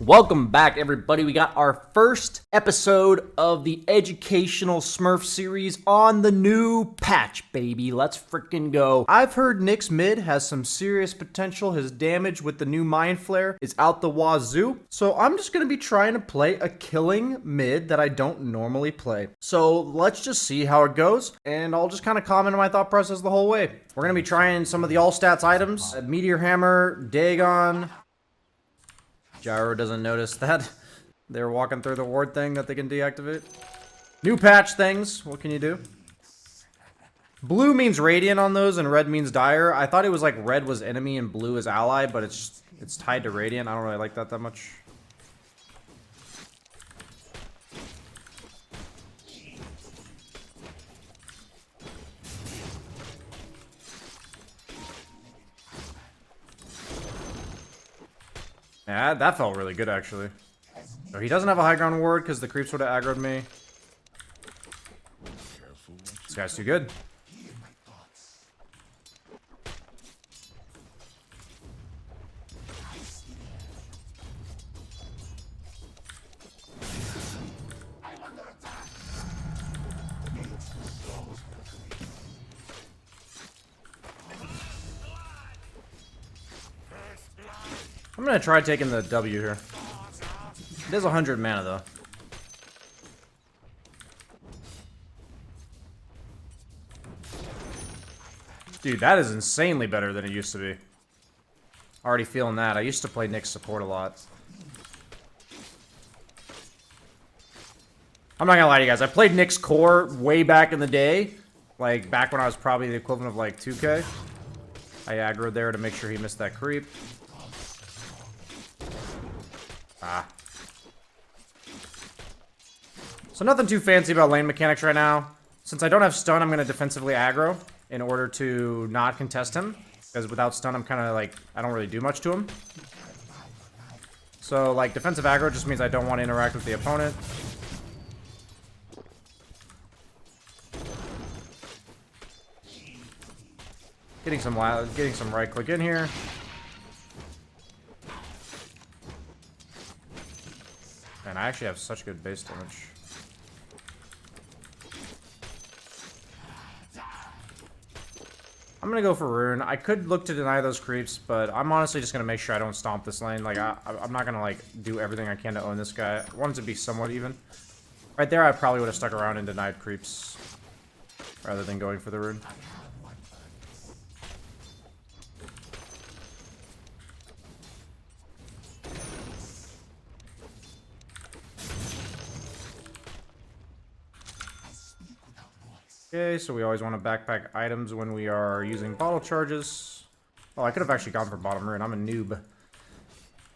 Welcome back, everybody. We got our first episode of the educational Smurf series on the new patch, baby. Let's freaking go. I've heard Nick's mid has some serious potential. His damage with the new Mind Flare is out the wazoo. So I'm just going to be trying to play a killing mid that I don't normally play. So let's just see how it goes, and I'll just kind of comment on my thought process the whole way. We're going to be trying some of the all stats items. Meteor Hammer, Dagon. Gyro doesn't notice that. They're walking through the ward thing that they can deactivate. New patch things. What can you do? Blue means Radiant on those and red means Dire. I thought it was like red was enemy and blue is ally, but it's tied to Radiant. I don't really like that much. Yeah, that felt really good, actually. So he doesn't have a high ground ward because the creeps would have aggroed me. This guy's too good. I'm gonna try taking the W here. It is 100 mana though. Dude, that is insanely better than it used to be. Already feeling that. I used to play Nick's support a lot. I'm not gonna lie to you guys. I played Nick's core way back in the day. Like, back when I was probably the equivalent of like 2K. I aggroed there to make sure he missed that creep. So nothing too fancy about lane mechanics right now. Since I don't have stun, I'm going to defensively aggro in order to not contest him. Because without stun, I'm kind of like, I don't really do much to him. So like defensive aggro just means I don't want to interact with the opponent. Getting some right click in here. Man, I actually have such good base damage. I'm gonna go for Rune. I could look to deny those creeps, but I'm honestly just gonna make sure I don't stomp this lane. Like, I'm not gonna, like, do everything I can to own this guy. I want it to be somewhat even. Right there, I probably would have stuck around and denied creeps rather than going for the Rune. Okay, so we always want to backpack items when we are using bottle charges. Oh, I could have actually gone for bottom rune. I'm a noob. I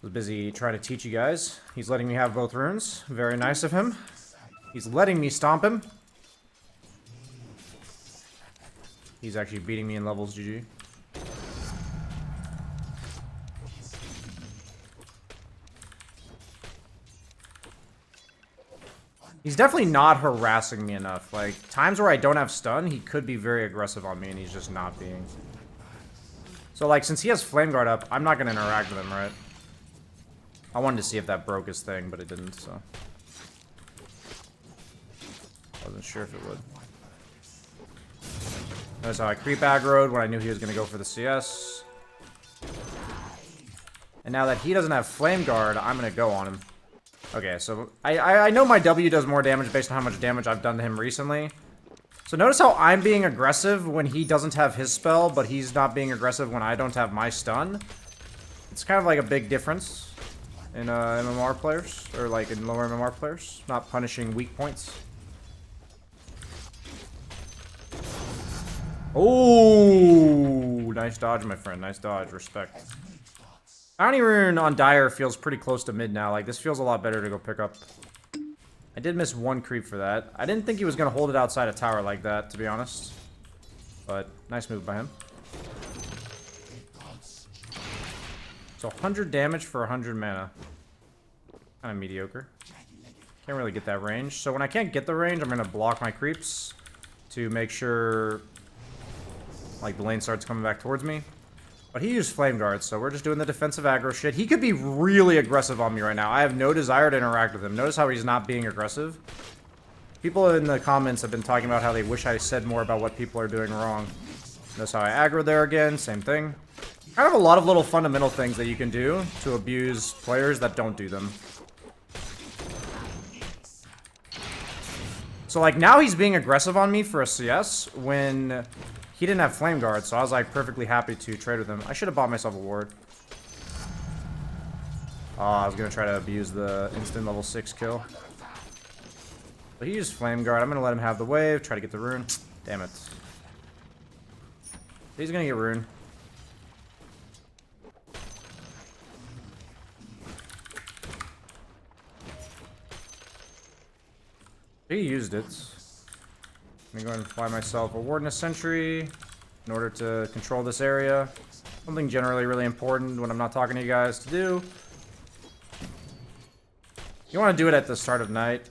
was busy trying to teach you guys. He's letting me have both runes. Very nice of him. He's letting me stomp him. He's actually beating me in levels, GG. He's definitely not harassing me enough. Like, times where I don't have stun, he could be very aggressive on me, and he's just not being. So, like, since he has Flame Guard up, I'm not going to interact with him, right? I wanted to see if that broke his thing, but it didn't, so. Wasn't sure if it would. Notice how I creep aggroed when I knew he was going to go for the CS. And now that he doesn't have Flame Guard, I'm going to go on him. Okay, so I know my W does more damage based on how much damage I've done to him recently. So notice how I'm being aggressive when he doesn't have his spell, but he's not being aggressive when I don't have my stun. It's kind of like a big difference in MMR players, or like in lower MMR players, not punishing weak points. Oh, nice dodge, my friend. Nice dodge. Respect. Bounty Rune on Dire feels pretty close to mid now. Like, this feels a lot better to go pick up. I did miss one creep for that. I didn't think he was going to hold it outside a tower like that, to be honest. But, nice move by him. So, 100 damage for 100 mana. Kind of mediocre. Can't really get that range. So, when I can't get the range, I'm going to block my creeps to make sure, like, the lane starts coming back towards me. But he used Flame Guard, so we're just doing the defensive aggro shit. He could be really aggressive on me right now. I have no desire to interact with him. Notice how he's not being aggressive. People in the comments have been talking about how they wish I said more about what people are doing wrong. Notice how I aggro there again. Same thing. Kind of a lot of little fundamental things that you can do to abuse players that don't do them. So, like, now he's being aggressive on me for a CS when he didn't have Flame Guard, so I was, like, perfectly happy to trade with him. I should have bought myself a ward. Oh, I was going to try to abuse the instant level 6 kill. But he used Flame Guard. I'm going to let him have the wave, try to get the rune. Damn it. He's going to get rune. He used it. I'm gonna go ahead and fly myself a Wardness Sentry in order to control this area. Something generally really important when I'm not talking to you guys to do. You want to do it at the start of night.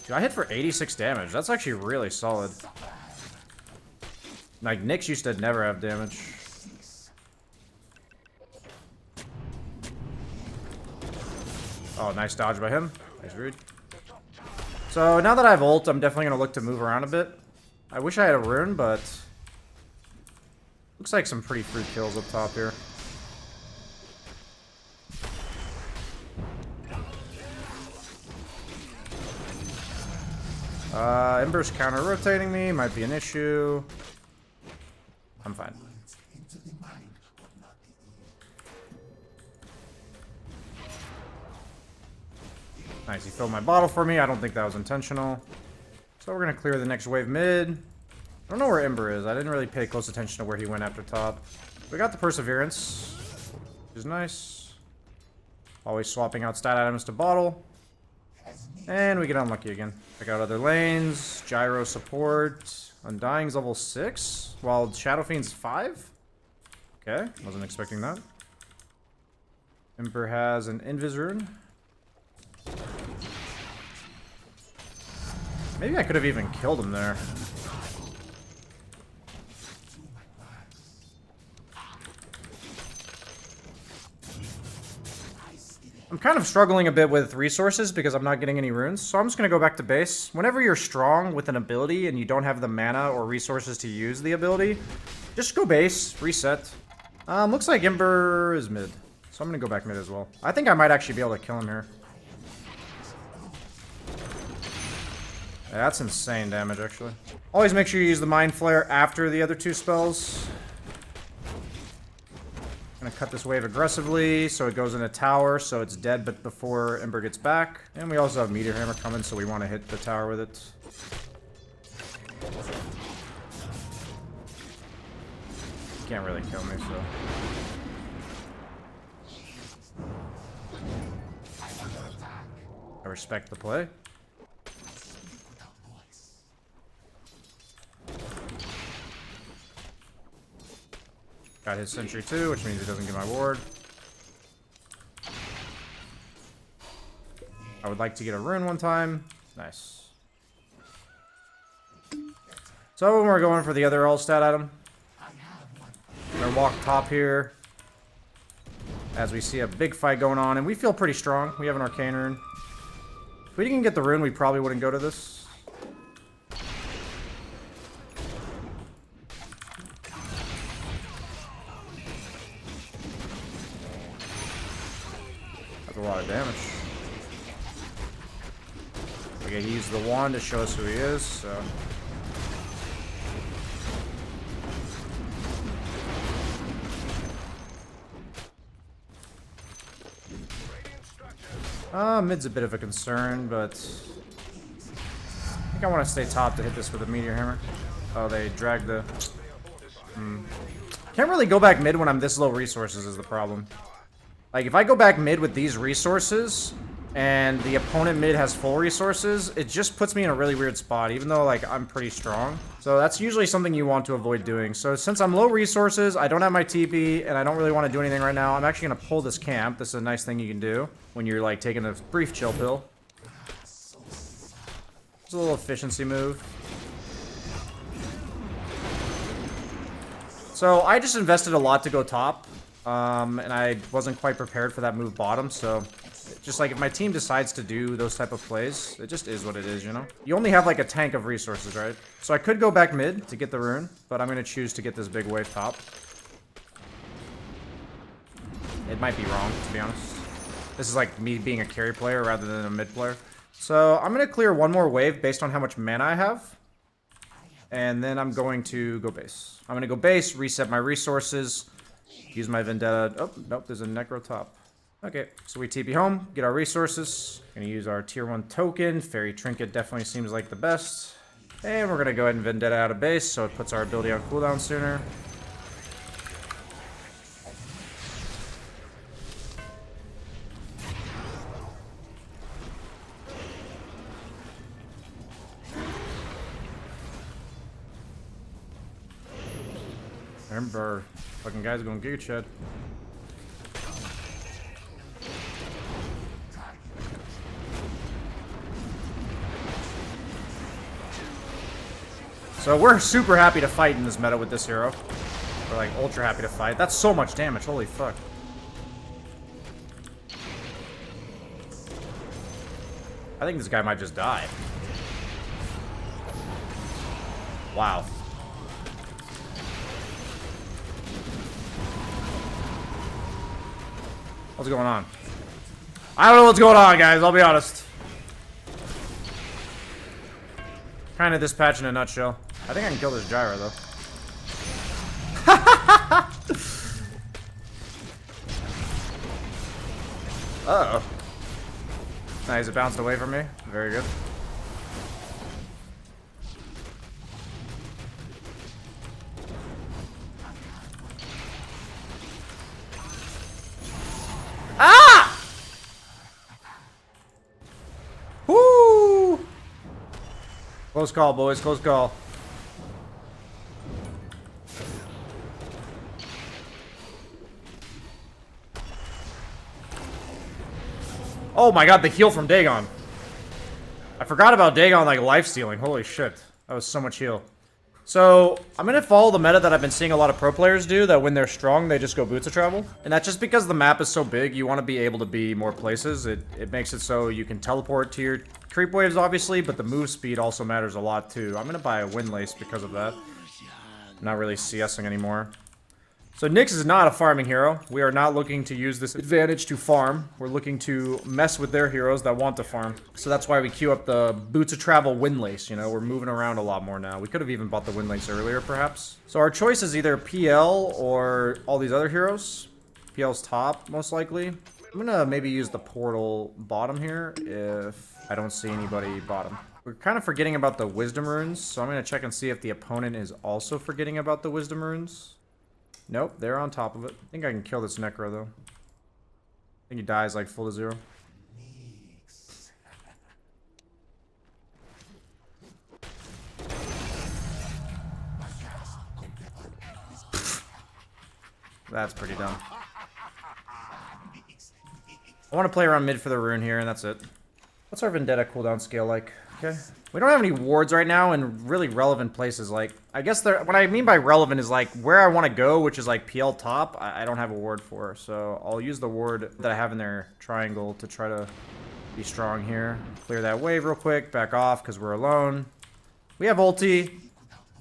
Dude, I hit for 86 damage. That's actually really solid. Like, Nyx used to never have damage. Oh, nice dodge by him. Nice rude. So now that I have ult, I'm definitely going to look to move around a bit. I wish I had a rune, but looks like some pretty free kills up top here. Ember's counter-rotating me, might be an issue. I'm fine. Nice, he filled my bottle for me. I don't think that was intentional. So we're going to clear the next wave mid. I don't know where Ember is. I didn't really pay close attention to where he went after top. We got the Perseverance, which is nice. Always swapping out stat items to bottle. And we get unlucky again. Check out other lanes. Gyro support. Undying's level 6, while Shadow Fiend's 5. Okay, wasn't expecting that. Ember has an Invis rune. Maybe I could have even killed him there. I'm kind of struggling a bit with resources because I'm not getting any runes, so I'm just going to go back to base. Whenever you're strong with an ability and you don't have the mana or resources to use the ability, just go base, reset. Looks like Ember is mid, so I'm going to go back mid as well. I think I might actually be able to kill him here. Yeah, that's insane damage, actually. Always make sure you use the Mind Flare after the other two spells. Gonna cut this wave aggressively, so it goes in a tower, so it's dead but before Ember gets back. And we also have Meteor Hammer coming, so we want to hit the tower with it. Can't really kill me, so... I respect the play. Got his sentry too, which means he doesn't get my ward. I would like to get a rune one time. Nice. So we're going for the other all stat item. We're gonna walk top here as we see a big fight going on, and we feel pretty strong. We have an arcane rune. If we didn't get the rune, we probably wouldn't go to this. A lot of damage. Okay, he used the wand to show us who he is, so... Mid's a bit of a concern, but... I think I want to stay top to hit this with a Meteor Hammer. Oh, they dragged the... Can't really go back mid when I'm this low resources is the problem. Like, if I go back mid with these resources, and the opponent mid has full resources, it just puts me in a really weird spot, even though, like, I'm pretty strong. So that's usually something you want to avoid doing. So since I'm low resources, I don't have my TP, and I don't really want to do anything right now, I'm actually going to pull this camp. This is a nice thing you can do when you're, like, taking a brief chill pill. It's a little efficiency move. So I just invested a lot to go top, and I wasn't quite prepared for that move bottom, so just like if my team decides to do those type of plays, it just is what it is, you know? You only have like a tank of resources, right? So I could go back mid to get the rune, but I'm going to choose to get this big wave top. It might be wrong, to be honest. This is like me being a carry player rather than a mid player. So I'm going to clear one more wave based on how much mana I have. And then I'm going to go base. I'm going to go base, reset my resources, use my Vendetta. Oh, nope, there's a Necro top. Okay, so we TP home, get our resources. Gonna use our tier 1 token. Fairy Trinket definitely seems like the best. And we're gonna go ahead and Vendetta out of base, so it puts our ability on cooldown sooner. Remember, fucking guys going Giga Chad. So we're super happy to fight in this meta with this hero. We're like ultra happy to fight. That's so much damage, holy fuck. I think this guy might just die. Wow. What's going on? I don't know what's going on, guys, I'll be honest. Kind of this patch in a nutshell. I think I can kill this Gyro, though. Uh-oh. Nice, it bounced away from me. Very good. Ah! Woo! Close call, boys. Close call. Oh my god, the heal from Dagon. I forgot about Dagon, like, life-stealing. Holy shit. That was so much heal. So, I'm gonna follow the meta that I've been seeing a lot of pro players do, that when they're strong, they just go boots of travel. And that's just because the map is so big, you want to be able to be more places. It makes it so you can teleport to your creep waves, obviously, but the move speed also matters a lot, too. I'm gonna buy a Windlace because of that. I'm not really CSing anymore. So Nyx is not a farming hero. We are not looking to use this advantage to farm. We're looking to mess with their heroes that want to farm. So that's why we queue up the Boots of Travel Windlace, you know? We're moving around a lot more now. We could have even bought the Windlace earlier, perhaps. So our choice is either PL or all these other heroes. PL's top, most likely. I'm gonna maybe use the portal bottom here if I don't see anybody bottom. We're kind of forgetting about the Wisdom Runes, so I'm gonna check and see if the opponent is also forgetting about the Wisdom Runes. Nope, they're on top of it. I think I can kill this Necro, though. I think he dies, like, full to 0. That's pretty dumb. I want to play around mid for the rune here, and that's it. What's our Vendetta cooldown scale like? Okay. We don't have any wards right now in really relevant places. Like, I guess what I mean by relevant is like where I want to go, which is like PL top. I don't have a ward for, so I'll use the ward that I have in their triangle to try to be strong here. Clear that wave real quick, back off because we're alone. We have ulti.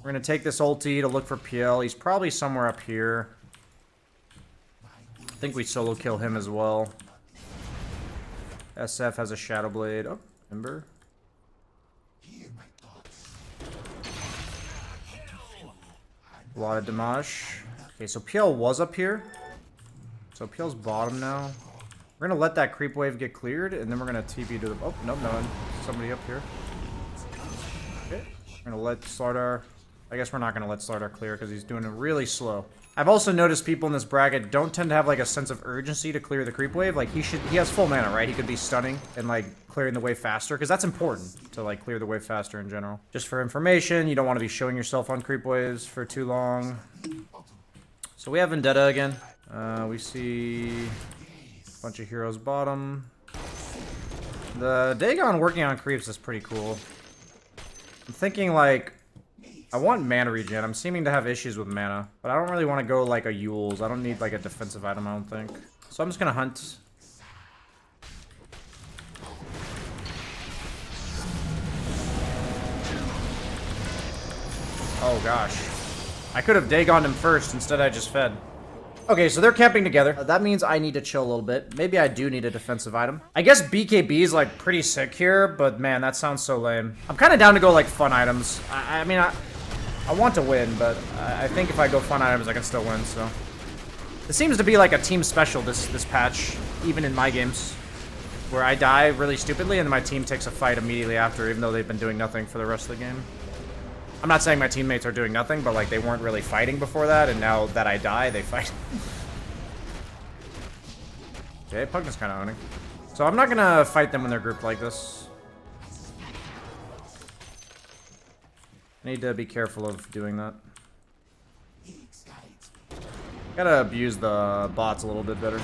We're gonna take this ulti to look for PL. He's probably somewhere up here. I think we solo kill him as well. SF has a Shadow Blade. Oh, Ember. A lot of damage. Okay, so PL was up here. So PL's bottom now. We're gonna let that creep wave get cleared, and then we're gonna TP to the... Oh, no, somebody up here. Okay, we're gonna let Slardar... I guess we're not gonna let Slardar clear because he's doing it really slow. I've also noticed people in this bracket don't tend to have like a sense of urgency to clear the creep wave. Like he has full mana, right? He could be stunning and like clearing the wave faster because that's important to like clear the wave faster in general. Just for information, you don't want to be showing yourself on creep waves for too long. So we have Vendetta again. We see a bunch of heroes bottom. The Dagon working on creeps is pretty cool. I'm thinking like I want mana regen. I'm seeming to have issues with mana. But I don't really want to go like a Yules. I don't need like a defensive item, I don't think. So I'm just gonna hunt. Oh gosh. I could have Dagoned him first, instead I just fed. Okay, so they're camping together. That means I need to chill a little bit. Maybe I do need a defensive item. I guess BKB is like pretty sick here, but man, that sounds so lame. I'm kind of down to go like fun items. I mean, I want to win, but I think if I go fun items, I can still win, so. This seems to be like a team special, this patch, even in my games, where I die really stupidly and my team takes a fight immediately after, even though they've been doing nothing for the rest of the game. I'm not saying my teammates are doing nothing, but like they weren't really fighting before that, and now that I die, they fight. Okay, Pug is kind of owning. So I'm not gonna fight them when they're grouped like this. I need to be careful of doing that. Gotta abuse the bots a little bit better.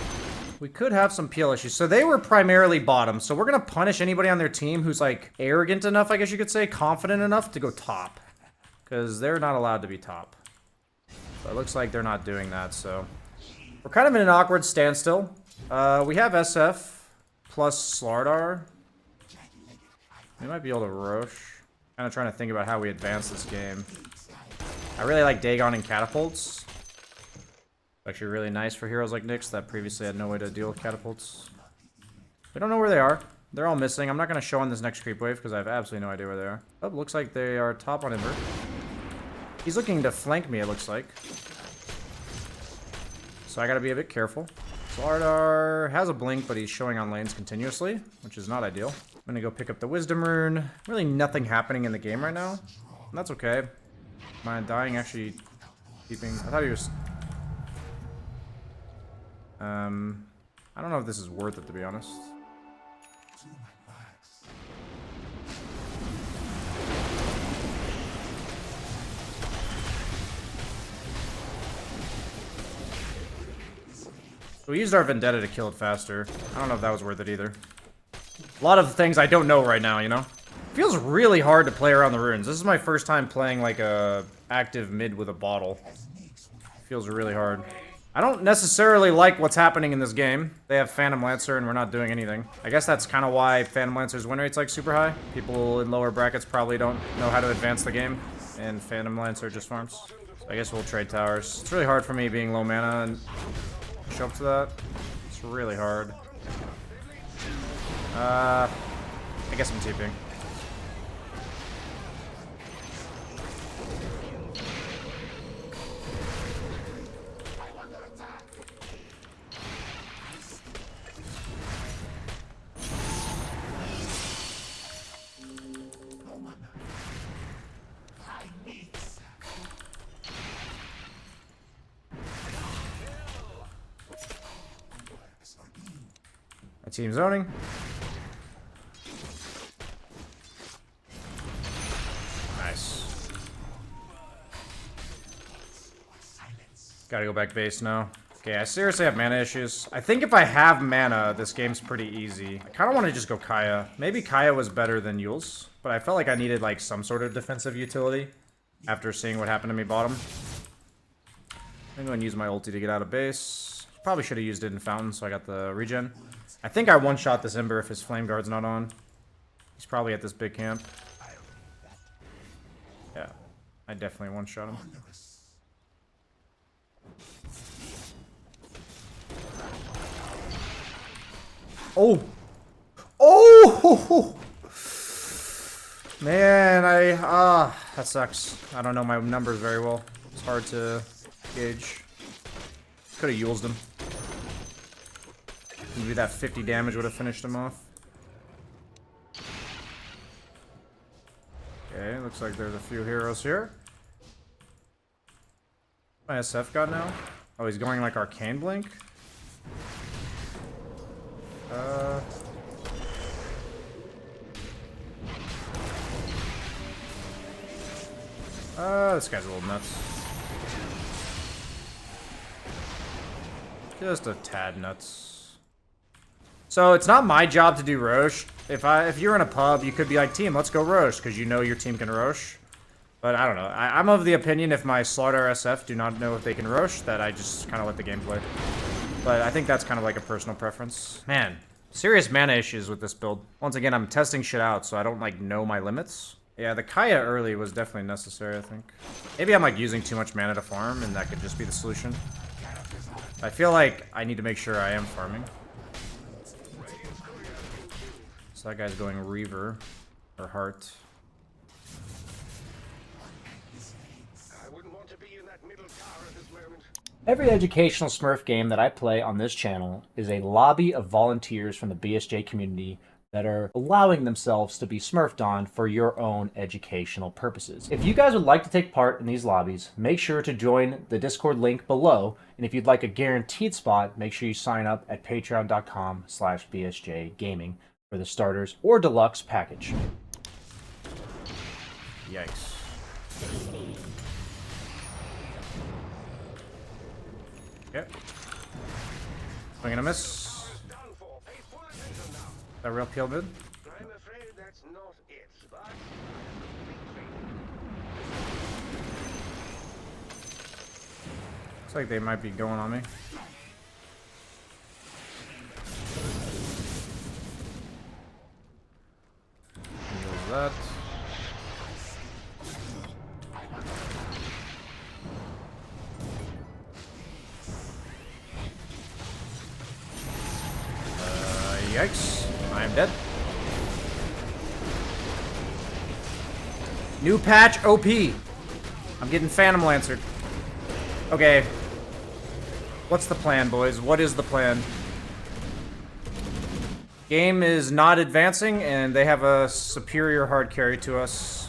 We could have some PL issues. So they were primarily bottom, so we're gonna punish anybody on their team who's like arrogant enough, I guess you could say, confident enough to go top. Because they're not allowed to be top. So it looks like they're not doing that, so. We're kind of in an awkward standstill. We have SF plus Slardar. We might be able to Roche. Kind of trying to think about how we advance this game. I really like Dagon and catapults. Actually really nice for heroes like Nyx that previously had no way to deal with catapults. We don't know where they are. They're all missing. I'm not going to show on this next creep wave because I have absolutely no idea where they are. Oh, looks like they are top on Ember. He's looking to flank me, it looks like. So I got to be a bit careful. Slardar has a blink, but he's showing on lanes continuously, which is not ideal. I'm going to go pick up the Wisdom Rune. Really nothing happening in the game right now. And that's okay. My dying actually keeping... I thought he was... I don't know if this is worth it, to be honest. We used our Vendetta to kill it faster. I don't know if that was worth it either. A lot of things I don't know right now, you know? It feels really hard to play around the runes. This is my first time playing like a active mid with a bottle. It feels really hard. I don't necessarily like what's happening in this game. They have Phantom Lancer and we're not doing anything. I guess that's kind of why Phantom Lancer's win rate's like super high. People in lower brackets probably don't know how to advance the game, and Phantom Lancer just farms. So I guess we'll trade towers. It's really hard for me being low mana and show up to that. It's really hard. I guess I'm TPing. My team's zoning. Nice. Gotta go back base now. Okay, I seriously have mana issues. I think if I have mana, this game's pretty easy. I kind of want to just go Kaya. Maybe Kaya was better than Yules, but I felt like I needed like some sort of defensive utility after seeing what happened to me bottom. I'm going to use my ulti to get out of base. Probably should have used it in Fountain, so I got the regen. I think I one-shot this Ember if his Flame Guard's not on. He's probably at this big camp. Yeah, I definitely one-shot him. Oh! Oh! Man, that sucks. I don't know my numbers very well. It's hard to gauge. Could have Yulesed him. Maybe that 50 damage would have finished him off. Okay, looks like there's a few heroes here. My SF got now? Oh, he's going like Arcane Blink? This guy's a little nuts. Just a tad nuts. So it's not my job to do Roche. If you're in a pub, you could be like, team, let's go Roche, because you know your team can Roche. But I don't know. I'm of the opinion if my Slaughter SF do not know if they can rush, that I just kind of let the game play. But I think that's kind of like a personal preference. Man, serious mana issues with this build. Once again, I'm testing shit out, so I don't like know my limits. Yeah, the Kaya early was definitely necessary, I think. Maybe I'm like using too much mana to farm, and that could just be the solution. I feel like I need to make sure I am farming. So that guy's going Reaver or Heart. Every educational Smurf game that I play on this channel is a lobby of volunteers from the BSJ community that are allowing themselves to be Smurfed on for your own educational purposes. If you guys would like to take part in these lobbies, make sure to join the Discord link below, and if you'd like a guaranteed spot, make sure you sign up at patreon.com/bsjgaming for the starters or deluxe package. Yikes. Okay. Swing and a miss. That real peel mid? I'm afraid that's not it, but... Looks like they might be going on me. Use that. Yikes. I am dead. New patch OP. I'm getting Phantom Lancered. Okay. What's the plan, boys? What is the plan? Game is not advancing, and they have a superior hard carry to us.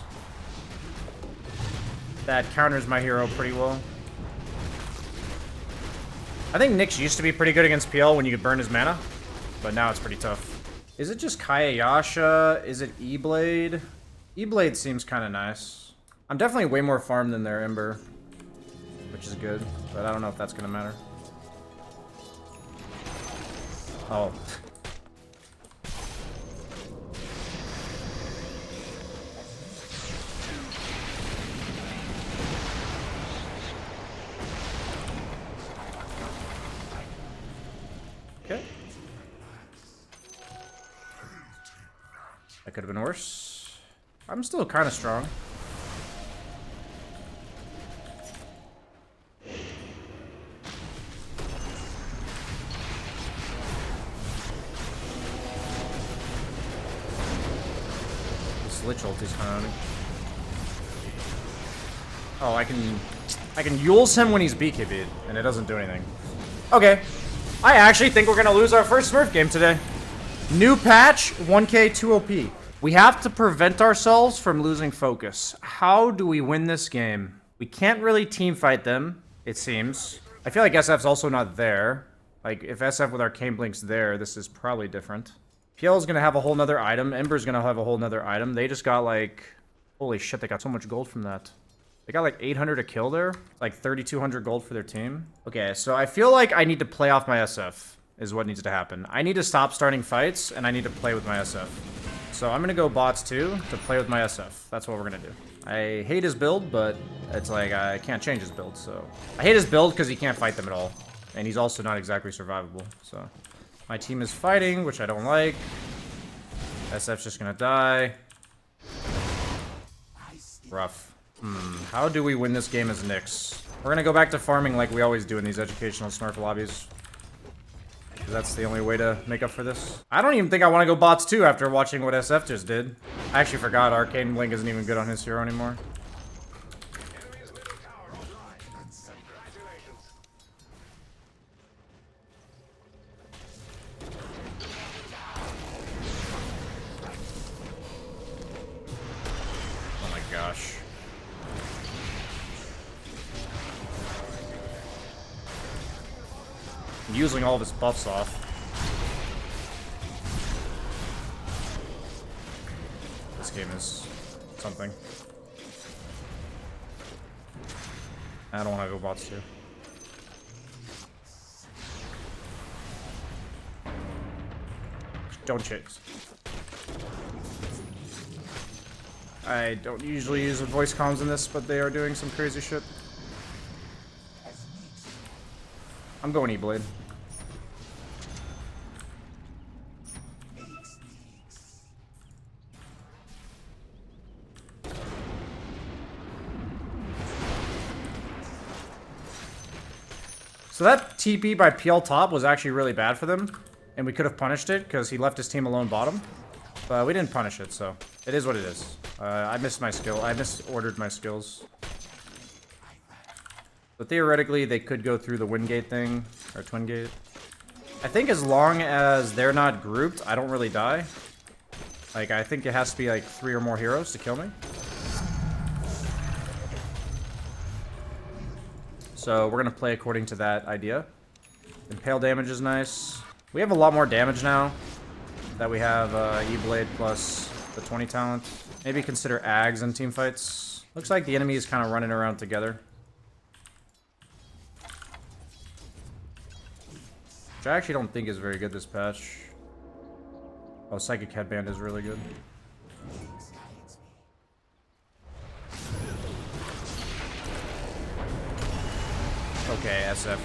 That counters my hero pretty well. I think Nyx used to be pretty good against PL when you could burn his mana, but now it's pretty tough. Is it just Kaya Yasha? Is it E-Blade? E-Blade seems kind of nice. I'm definitely way more farmed than their Ember, which is good, but I don't know if that's going to matter. Oh. Okay. That could have been worse. I'm still kind of strong. This Lich ulti's kind of on me. Oh, I can Yules him when he's BKB'd, and it doesn't do anything. Okay. I actually think we're gonna lose our first Smurf game today. New patch, 1k 2 OP. We have to prevent ourselves from losing focus. How do we win this game? We can't really team fight them, it seems. I feel like SF's also not there. Like, if SF with Arcane Blink's there, this is probably different. PL's gonna have a whole nother item. Ember's gonna have a whole nother item. They just got like... Holy shit, they got so much gold from that. They got like 800 a kill there. Like 3,200 gold for their team. Okay, so I feel like I need to play off my SF is what needs to happen. I need to stop starting fights, and I need to play with my SF. So I'm gonna go bots too to play with my SF. That's what we're gonna do. I hate his build, but it's like I can't change his build, so... I hate his build because he can't fight them at all. And he's also not exactly survivable, so... My team is fighting, which I don't like. SF's just gonna die. Rough. How do we win this game as Nyx? We're gonna go back to farming like we always do in these educational Smurf lobbies. That's the only way to make up for this. I don't even think I want to go bots too after watching what SF just did. I actually forgot Arcane Blink isn't even good on his hero anymore. Oh my gosh. I'm using all of his buffs off. This game is something. I don't want to go bots too. Don't chase. I don't usually use voice comms in this, but they are doing some crazy shit. I'm going E-Blade. So that TP by PL top was actually really bad for them, and we could have punished it because he left his team alone bottom. But we didn't punish it, so it is what it is. I missed my skill. I misordered my skills. But theoretically, they could go through the wind gate thing, or twin gate. I think as long as they're not grouped, I don't really die. Like, I think it has to be like 3 or more heroes to kill me. So we're gonna play according to that idea. Impale damage is nice. We have a lot more damage now that we have E-Blade plus the 20 talent. Maybe consider Ags in team fights. Looks like the enemy is kind of running around together. Which I actually don't think is very good this patch. Oh, Psychic Headband is really good. Okay, SF.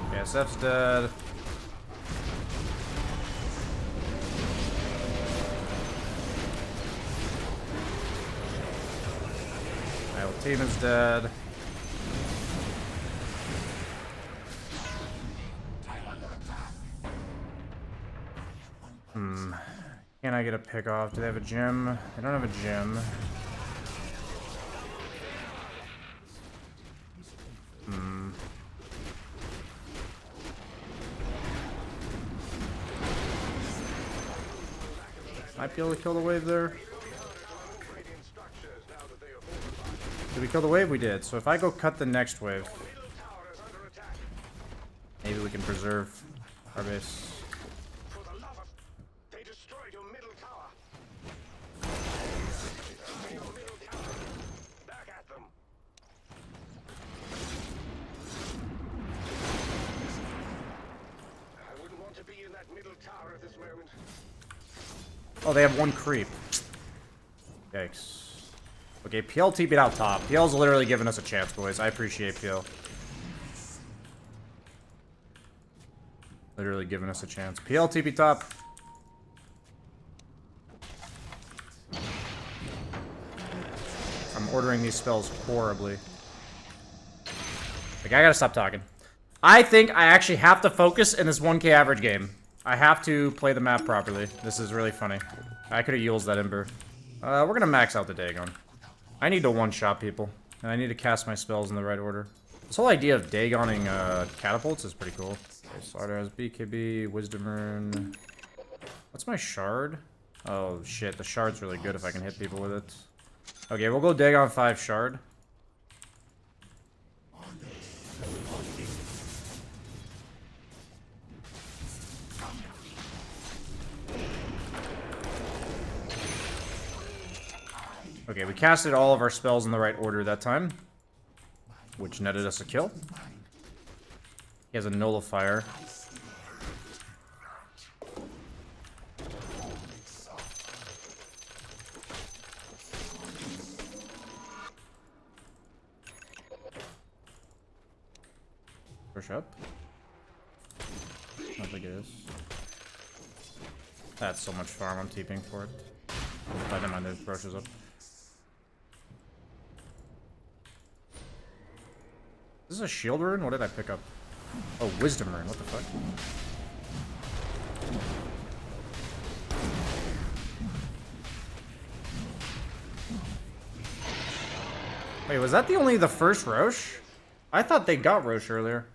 Okay, SF's dead. My whole team is dead. Can I get a pick off? Do they have a gym? They don't have a gym. Might be able to kill the wave there. Did we kill the wave? We did. So if I go cut the next wave, maybe we can preserve our base. Oh, they have one creep. Yikes. Okay, PL TP'd out top. PL's literally giving us a chance, boys. I appreciate PL. Literally giving us a chance. PL TP top. I'm ordering these spells horribly. Like, I gotta stop talking. I think I actually have to focus in this 1k average game. I have to play the map properly. This is really funny. I could have used that Ember. We're gonna max out the Dagon. I need to one-shot people. And I need to cast my spells in the right order. This whole idea of Dagoning catapults is pretty cool. Okay, Slider has BKB, Wisdom Rune. What's my shard? Oh shit, the shard's really good if I can hit people with it. Okay, we'll go Dagon 5 shard. Okay, we casted all of our spells in the right order that time, which netted us a kill. He has a nullifier. Push up. I don't think it is. That's so much farm. I'm TPing for it. I don't mind the brushes up. Is this a shield rune? What did I pick up? Oh, wisdom rune. What the fuck? Wait, was that the first Roche? I thought they got Roche earlier.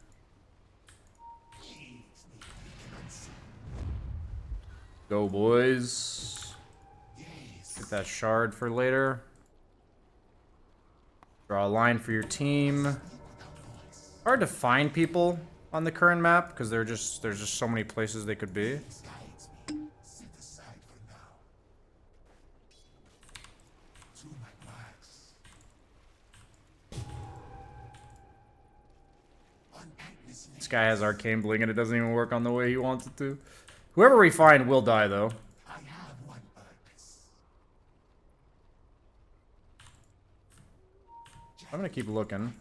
Go, boys. Get that shard for later. Draw a line for your team. Hard to find people on the current map because there's just so many places they could be. guy has arcane bling and it doesn't even work on the way he wants it to. Whoever we find will die, though. I have one purpose. I'm gonna keep looking.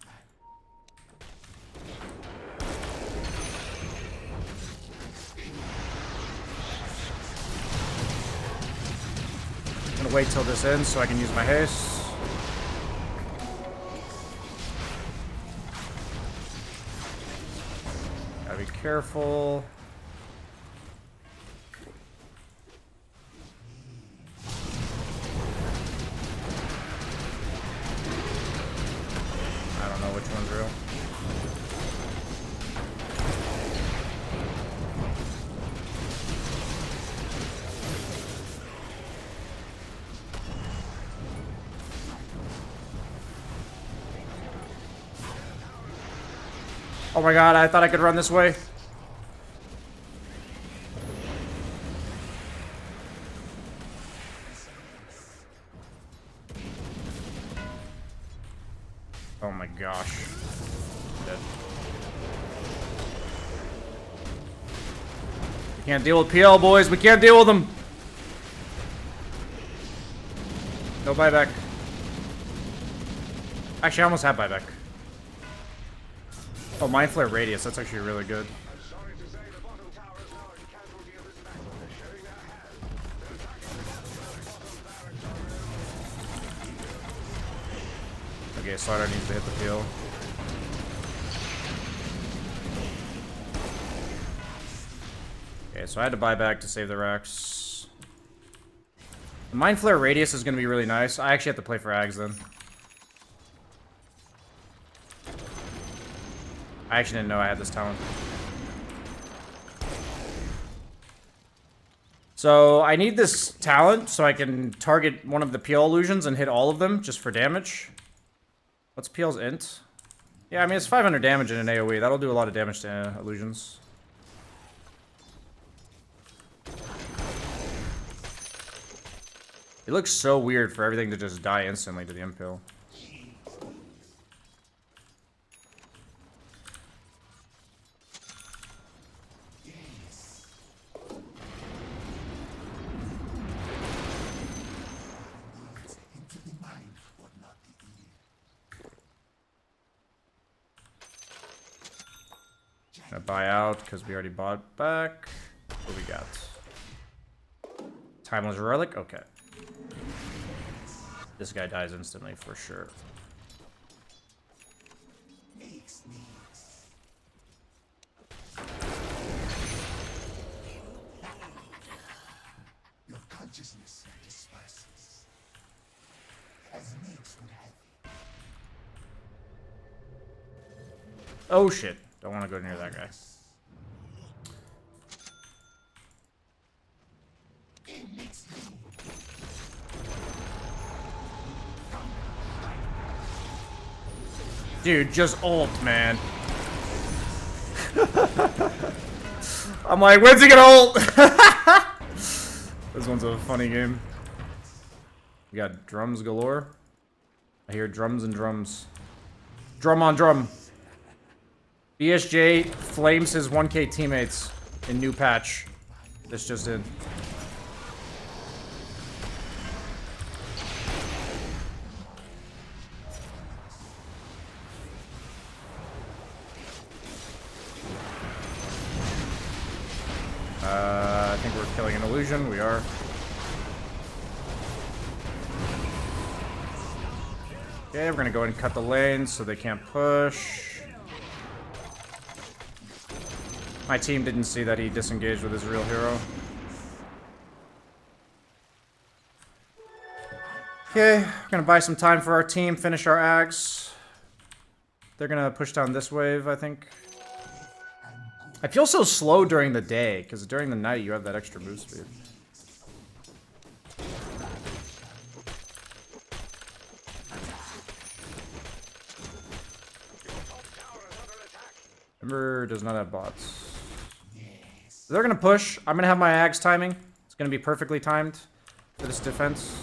I'm gonna wait till this ends so I can use my haste. Gotta be careful. I don't know which one's real. Oh my god, I thought I could run this way. Oh my gosh. Dead. We can't deal with PL, boys. We can't deal with them. No buyback. Actually, I almost had buyback. Oh, Mind Flare Radius. That's actually really good. Okay, Slider needs to hit the peel. Okay, so I had to buy back to save the Rex. The Mind Flare Radius is going to be really nice. I actually have to play for Ags then. I actually didn't know I had this talent. So I need this talent so I can target one of the PL illusions and hit all of them just for damage. What's PL's int? Yeah, I mean, it's 500 damage in an AoE. That'll do a lot of damage to illusions. It looks so weird for everything to just die instantly to the Impale. Gonna buy out because we already bought back. What we got? Timeless Relic? Okay. This guy dies instantly for sure. Your consciousness disperses. As makes would have. Oh shit. Don't want to go near that guy. Dude, just ult, man. I'm like, when's he gonna ult? This one's a funny game. We got drums galore. I hear drums and drums. Drum on drum. BSJ flames his 1K teammates in new patch. This just in. I think we're killing an illusion. We are. Okay, we're gonna go ahead and cut the lane so they can't push. My team didn't see that he disengaged with his real hero. Okay, we're gonna buy some time for our team, finish our Ags. They're gonna push down this wave, I think. I feel so slow during the day, because during the night you have that extra move speed. Ember does not have bots. So they're gonna push. I'm gonna have my Ags timing. It's gonna be perfectly timed for this defense.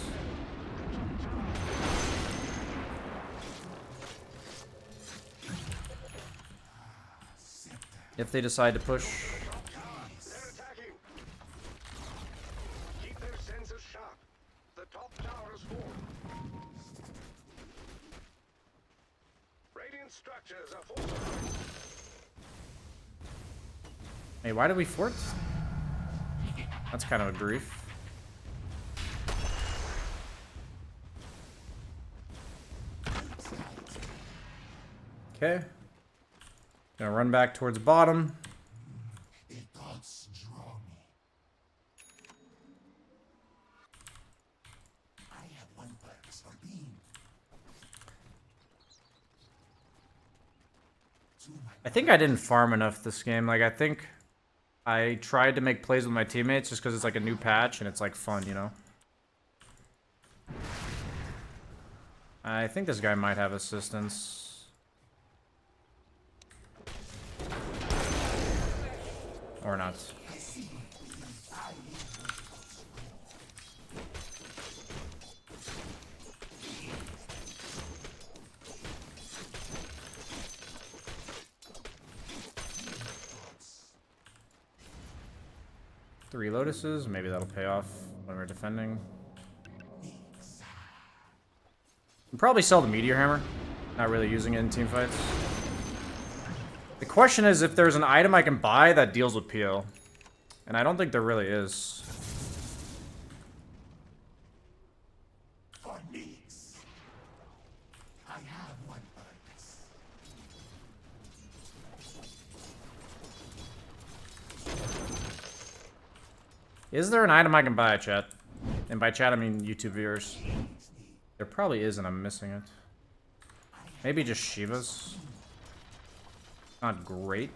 If they decide to push. They're attacking. Keep their senses sharp. The top tower is formed. Radiant structures are fortified. Hey, why did we fort? That's kind of a brief. Okay. Gonna run back towards bottom. The gods draw me. I have one purpose for being. I think I didn't farm enough this game. Like, I think I tried to make plays with my teammates just because it's like a new patch and it's like fun, you know? I think this guy might have assistance. Or not. Three lotuses, maybe that'll pay off when we're defending. We'll probably sell the meteor hammer. Not really using it in team fights. The question is if there's an item I can buy that deals with PO. And I don't think there really is. For needs. I have one purpose. Is there an item I can buy, chat? And by chat, I mean YouTube viewers. There probably is, and I'm missing it. Maybe just Shiva's. Not great.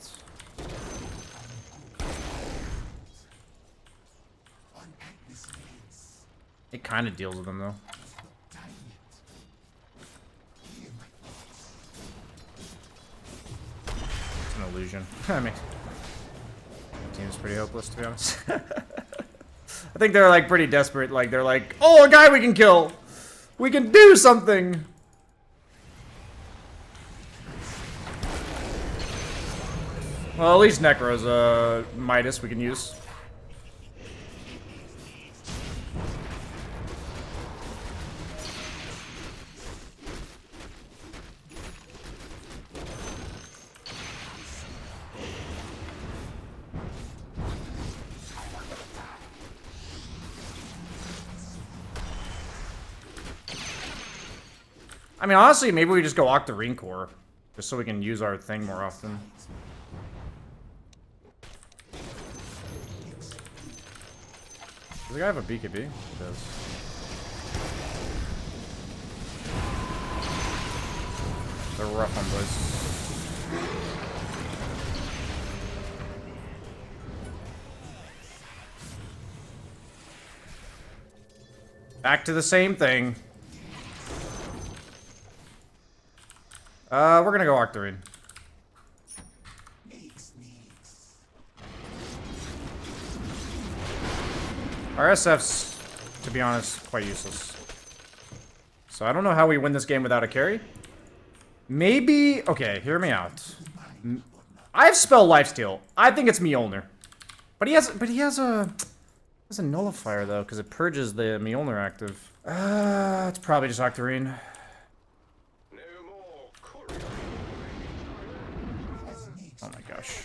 It kind of deals with them, though. It's an illusion. I mean, the team's pretty hopeless, to be honest. I think they're, like, pretty desperate. Like, they're like, oh, a guy we can kill! We can do something! Well, at least Necro's a Midas we can use. I mean, honestly, maybe we just go Octarine Core, just so we can use our thing more often. Does the guy have a BKB? He does. They're rough on boys. Back to the same thing. We're gonna go Octarine. Our SF's, to be honest, quite useless. So I don't know how we win this game without a carry. Maybe... Okay, hear me out. I have Spell Lifesteal. I think it's Mjolnir. But he has a nullifier, though, because it purges the Mjolnir active. It's probably just Octarine. Oh my gosh.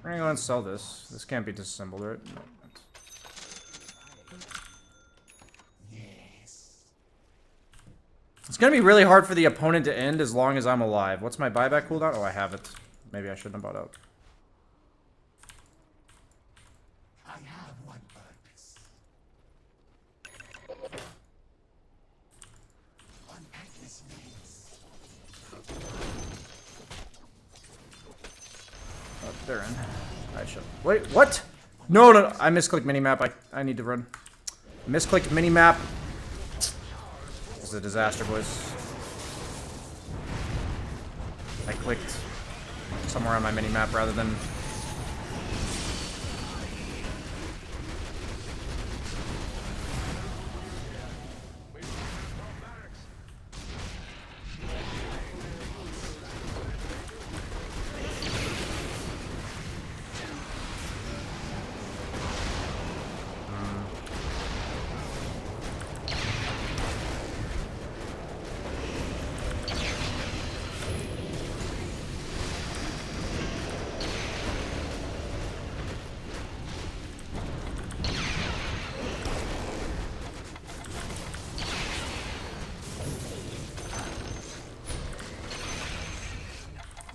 We're gonna go and sell this. This can't be disassembled, right? No. It's gonna be really hard for the opponent to end as long as I'm alive. What's my buyback cooldown? Oh, I have it. Maybe I shouldn't have bought out. I have one purpose. On Agnes needs. Oh, they're in. I should. Wait, what? No, no, no. I misclicked minimap. I need to run. Misclicked minimap. This is a disaster, boys. I clicked somewhere on my minimap rather than...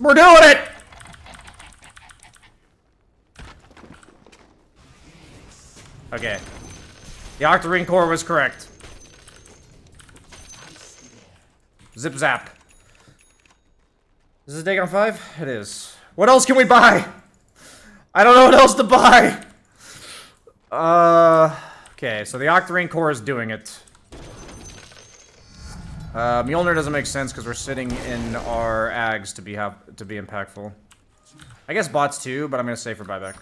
We're doing it! Okay. The Octarine core was correct. Zip zap. Is this Dagon 5? It is. What else can we buy? I don't know what else to buy. Okay, so the Octarine core is doing it. Mjolnir doesn't make sense because we're sitting in our ags to be impactful. I guess bots too, but I'm gonna say for buyback.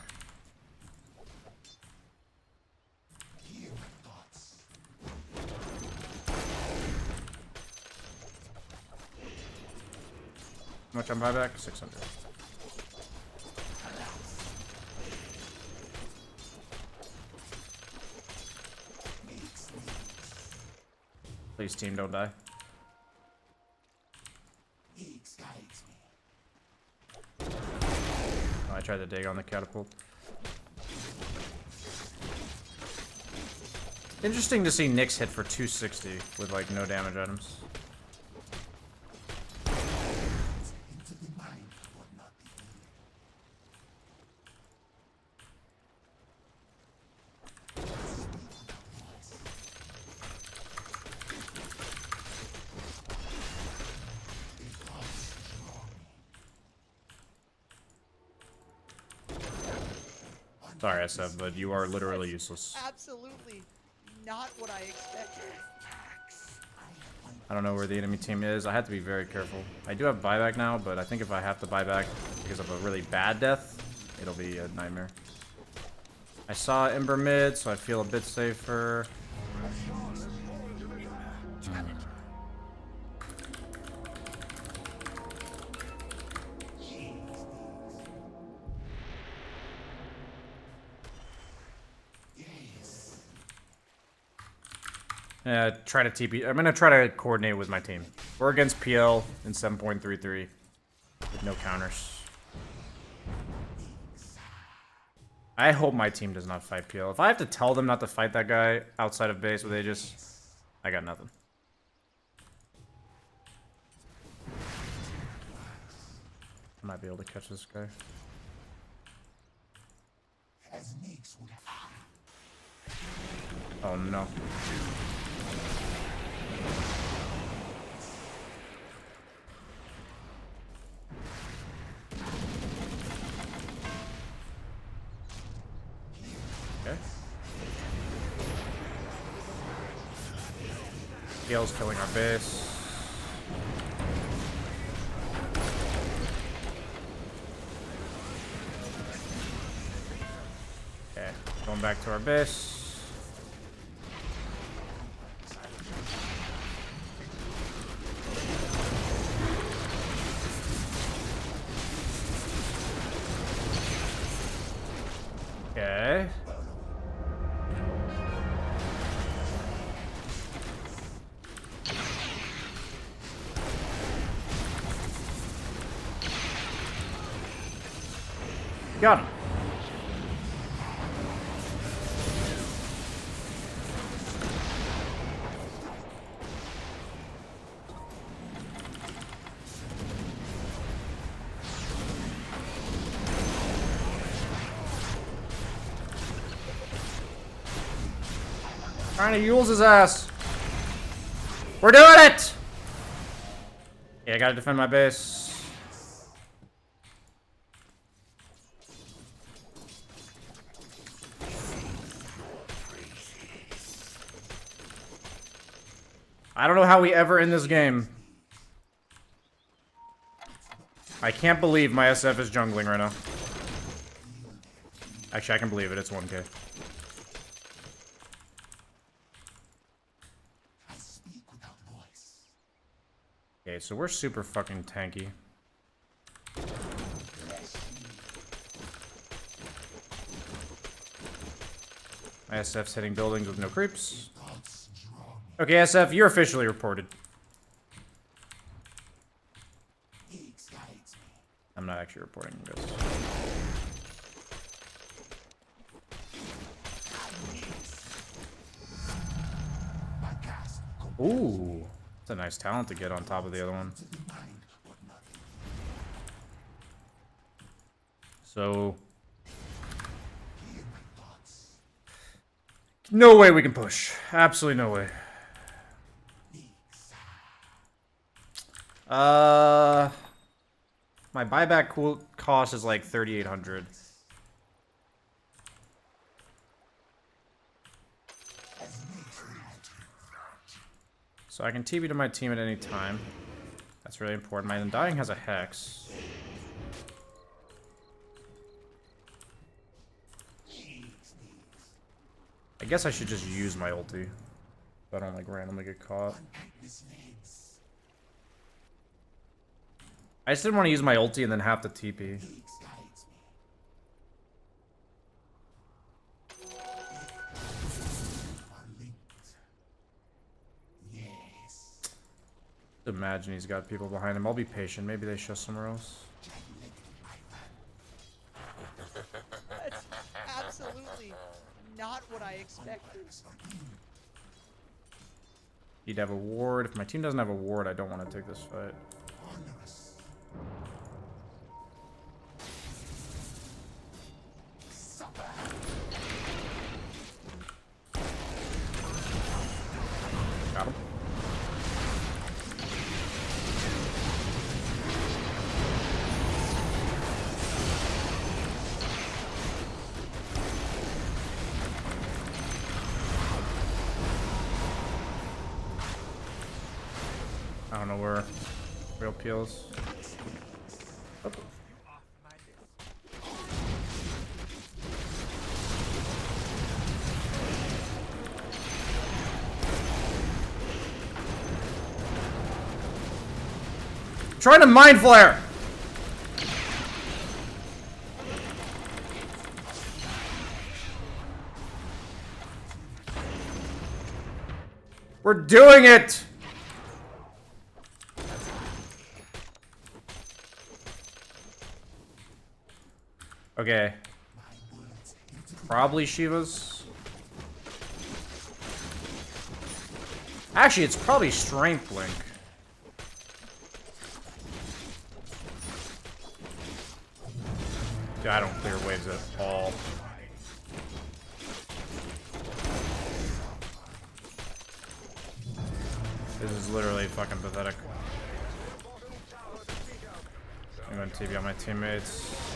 How much on buyback? 600. Please, team, don't die. Oh, I tried to dig on the catapult. Interesting to see Nyx hit for 260 with like no damage items. Sorry, SF, but you are literally useless. Absolutely not what I expected. I don't know where the enemy team is. I have to be very careful. I do have buyback now, but I think if I have to buy back because of a really bad death, it'll be a nightmare. I saw Ember mid, so I feel a bit safer. Try to TP. I'm gonna try to coordinate with my team. We're against PL in 7.33 with no counters. I hope my team does not fight PL. If I have to tell them not to fight that guy outside of base with Aegis, I got nothing. I might be able to catch this guy. Oh no. Okay. Gale's killing our base. Okay, going back to our base. Okay. Got him. Trying to use his ass. We're doing it! Yeah, I gotta defend my base. I don't know how we ever end this game. I can't believe my SF is jungling right now. Actually, I can believe it. It's 1k. Okay, so we're super fucking tanky. My SF's hitting buildings with no creeps. Okay, SF, you're officially reported. I'm not actually reporting this. Ooh, that's a nice talent to get on top of the other one. So no way we can push. Absolutely no way. My buyback cost is like 3,800. So I can TP to my team at any time. That's really important. My Undying has a Hex. I guess I should just use my ulti. So I don't like randomly get caught. I just didn't want to use my ulti and then have to TP. Imagine he's got people behind him. I'll be patient. Maybe they show somewhere else. That's absolutely not what I expected. He'd have a ward. If my team doesn't have a ward, I don't want to take this fight. Got him. I don't know where real peels. Oh. Trying to mind flare. We're doing it. Okay. Probably Shiva's. Actually, it's probably Strength Link. Dude, I don't clear waves at all. This is literally fucking pathetic. I'm gonna TP on my teammates.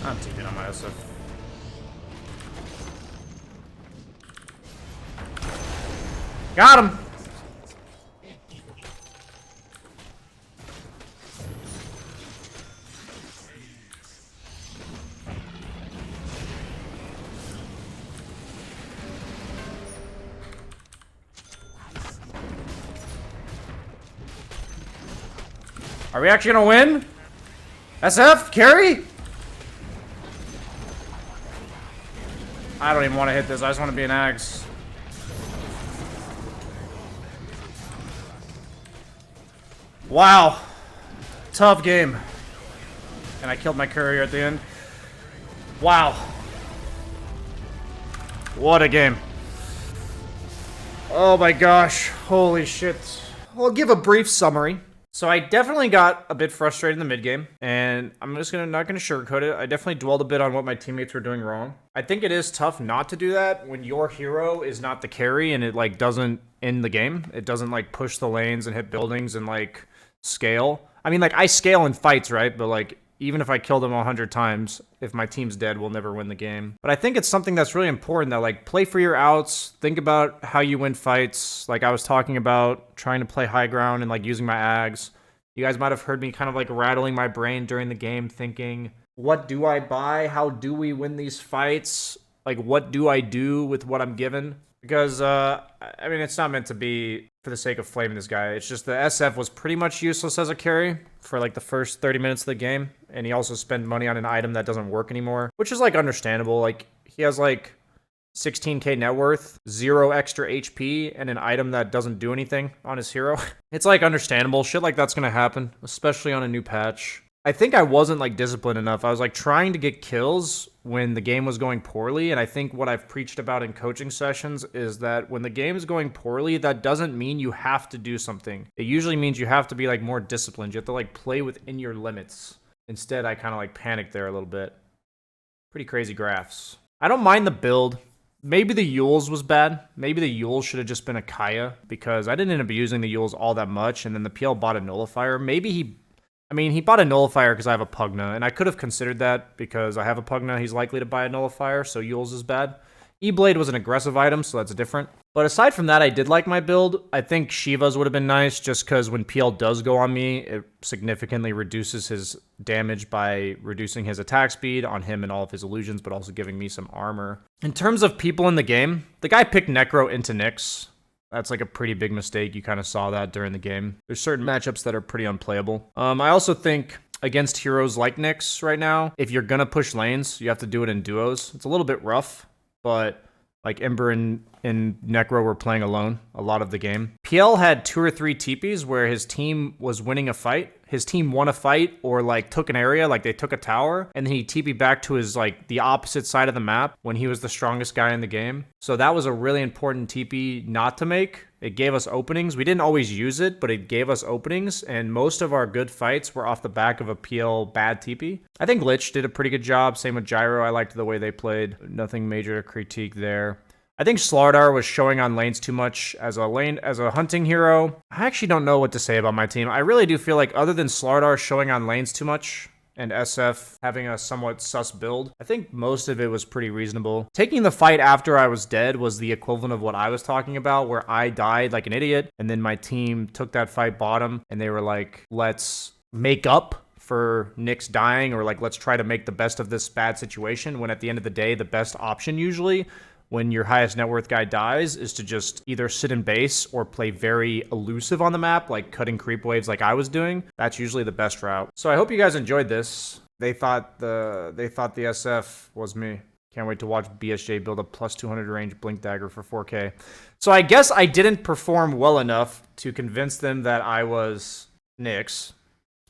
I'm TPing on my SF. Got him! Are we actually gonna win? SF? Carry? I don't even want to hit this. I just want to be an Axe. Wow. Tough game. And I killed my courier at the end. Wow. What a game. Oh my gosh. Holy shit. I'll give a brief summary. So I definitely got a bit frustrated in the mid game, and I'm just not gonna sugarcoat it. I definitely dwelled a bit on what my teammates were doing wrong. I think it is tough not to do that when your hero is not the carry and it like doesn't end the game. It doesn't like push the lanes and hit buildings and like scale. I mean, like I scale in fights, right? But like even if I kill them 100 times, if my team's dead, we'll never win the game. But I think it's something that's really important that like play for your outs, think about how you win fights. Like I was talking about trying to play high ground and like using my ags. You guys might have heard me kind of like rattling my brain during the game thinking, what do I buy? How do we win these fights? Like what do I do with what I'm given? Because, I mean, it's not meant to be for the sake of flaming this guy. It's just the SF was pretty much useless as a carry for like the first 30 minutes of the game. And he also spent money on an item that doesn't work anymore, which is like understandable. Like he has like 16k net worth, 0 extra HP, and an item that doesn't do anything on his hero. It's like understandable. Shit like that's gonna happen, especially on a new patch. I think I wasn't like disciplined enough. I was like trying to get kills when the game was going poorly. And I think what I've preached about in coaching sessions is that when the game is going poorly, that doesn't mean you have to do something. It usually means you have to be like more disciplined. You have to like play within your limits. Instead, I kind of like panicked there a little bit. Pretty crazy graphs. I don't mind the build. Maybe the Yules was bad. Maybe the Yules should have just been a Kaya because I didn't end up using the Yules all that much. And then the PL bought a nullifier. Maybe he bought a nullifier because I have a Pugna, and I could have considered that because I have a Pugna. He's likely to buy a nullifier, so Yules is bad. E-Blade was an aggressive item, so that's different. But aside from that, I did like my build. I think Shiva's would have been nice just because when PL does go on me, it significantly reduces his damage by reducing his attack speed on him and all of his illusions, but also giving me some armor. In terms of people in the game, the guy picked Necro into Nyx. That's like a pretty big mistake. You kind of saw that during the game. There's certain matchups that are pretty unplayable. I also think against heroes like Nyx right now, if you're going to push lanes, you have to do it in duos. It's a little bit rough, but like Ember and Necro were playing alone a lot of the game. PL had 2 or 3 TPs where his team was winning a fight. His team won a fight or like took an area, like they took a tower, and then he TP'd back to his like the opposite side of the map when he was the strongest guy in the game. So that was a really important TP not to make. It gave us openings. We didn't always use it, but it gave us openings, and most of our good fights were off the back of a PL bad TP. I think Lich did a pretty good job. Same with Gyro. I liked the way they played. Nothing major to critique there. I think Slardar was showing on lanes too much as a hunting hero. I actually don't know what to say about my team. I really do feel like other than Slardar showing on lanes too much and SF having a somewhat sus build, I think most of it was pretty reasonable. Taking the fight after I was dead was the equivalent of what I was talking about, where I died like an idiot, and then my team took that fight bottom, and they were like, let's make up for Nyx dying, or like, let's try to make the best of this bad situation, when at the end of the day, the best option usually when your highest net worth guy dies is to just either sit in base or play very elusive on the map, like cutting creep waves like I was doing. That's usually the best route. So I hope you guys enjoyed this. They thought the SF was me. Can't wait to watch BSJ build a plus 200 range blink dagger for 4K. So I guess I didn't perform well enough to convince them that I was Nyx. It's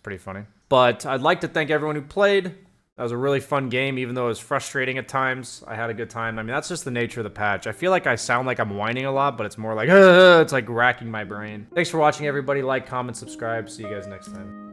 pretty funny. But I'd like to thank everyone who played. That was a really fun game, even though it was frustrating at times. I had a good time. I mean, that's just the nature of the patch. I feel like I sound like I'm whining a lot, but it's more like, it's like racking my brain. Thanks for watching, everybody. Like, comment, subscribe. See you guys next time.